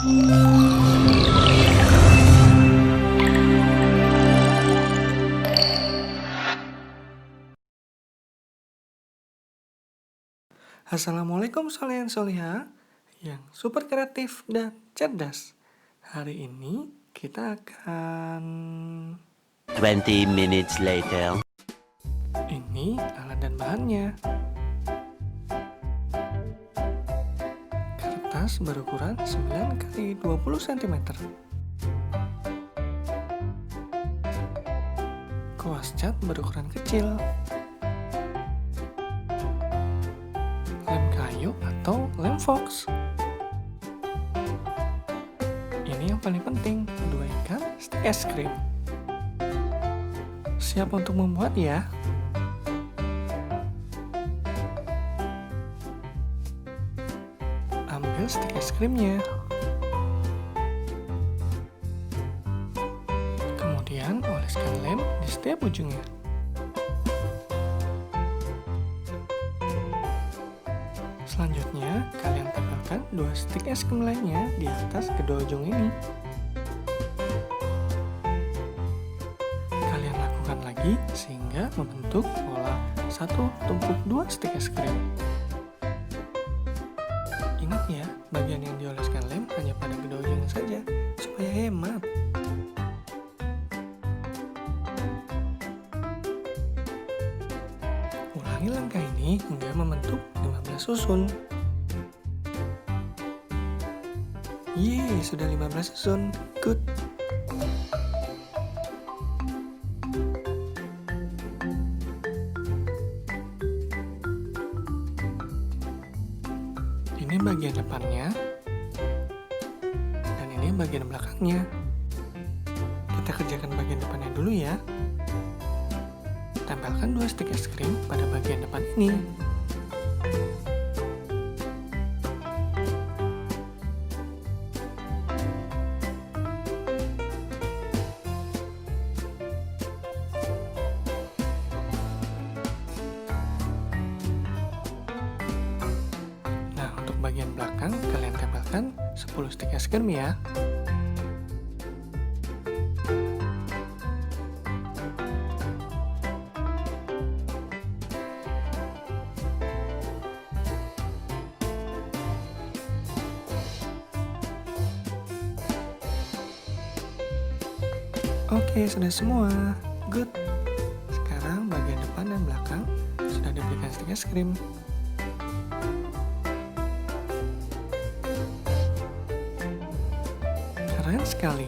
Assalamualaikum Sholih and Sholiha yang super kreatif dan cerdas. Hari ini kita akan... 20 minutes later. Ini alat dan bahannya. Kertas berukuran 9 x 20 cm. Kuas cat berukuran kecil. Lem kayu atau lem fox. Ini yang paling penting, 2 ikan stik es krim. Siap untuk membuat ya? Ambil stik es krimnya. Kemudian oleskan lem di setiap ujungnya. Selanjutnya, kalian tempelkan 2 stik es krim lainnya di atas kedua ujung ini. Kalian lakukan lagi sehingga membentuk pola 1 tumpuk 2 stik es krim. Ingat ya, bagian yang dioleskan lem hanya pada kedua ujungnya saja, supaya hemat. Ulangi langkah ini hingga membentuk 15 susun. Yeay, sudah 15 susun. Good. Ini bagian depannya, dan ini bagian belakangnya. Kita kerjakan bagian depannya dulu ya. Tempelkan 2 stik es krim pada bagian depan ini. Nah, untuk bagian belakang kalian tempelkan 10 stik es krim ya. Oke, sudah semua. Good. Sekarang bagian depan dan belakang sudah diberikan stik es krim. Keren sekali.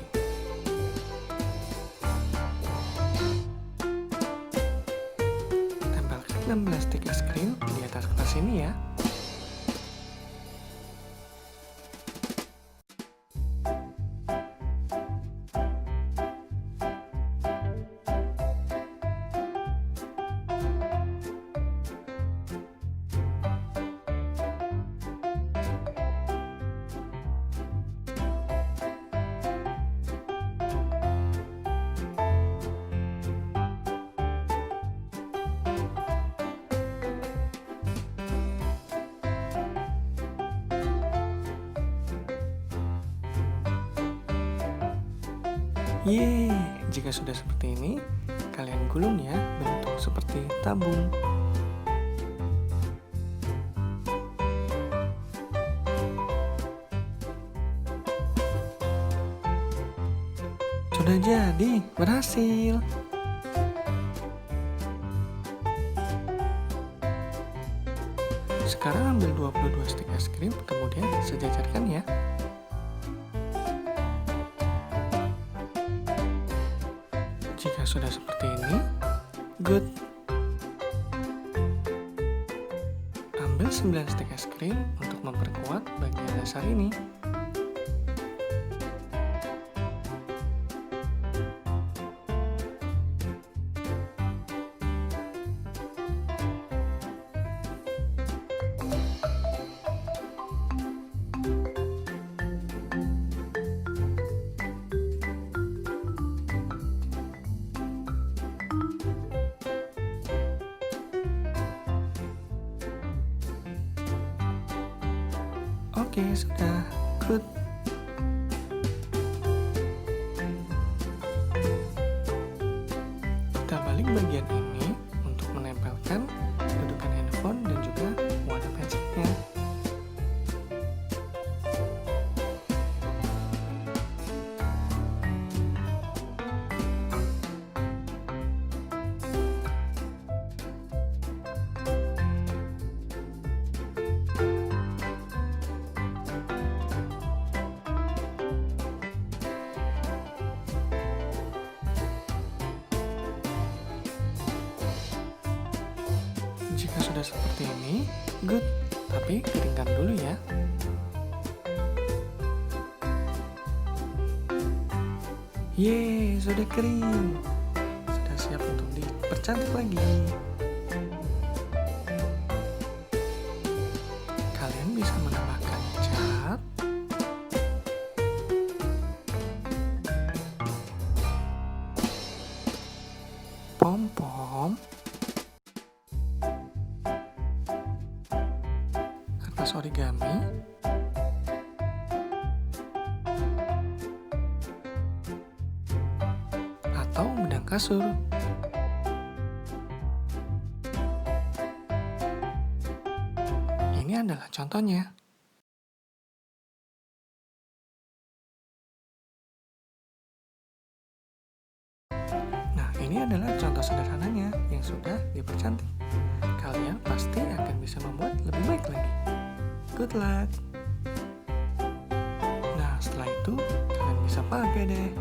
Tempelkan 16 stik es krim di atas kertas ini ya. Yeay, jika sudah seperti ini, kalian gulung ya, bentuk seperti tabung. Sudah jadi, berhasil. Sekarang ambil 22 stik es krim, kemudian sejajarkan ya. Jika sudah seperti ini, good. Ambil 9 stik es krim untuk memperkuat bagian dasar ini. Oke, sudah. Good. bagian ini untuk menempelkan dudukan handphone dan juga wadah pensilnya. Jika sudah seperti ini, good. Tapi keringkan dulu ya. Yeay, sudah kering. Sudah siap untuk dipercantik lagi. Kalian bisa menambahkan cat, pom-pom, kertas origami, atau benang kasur. Ini adalah contohnya. Nah, ini adalah contoh sederhananya yang sudah dipercantik. Kalian pasti akan bisa membuat lebih baik lagi. Good luck! Nah, setelah itu kalian bisa pakai deh.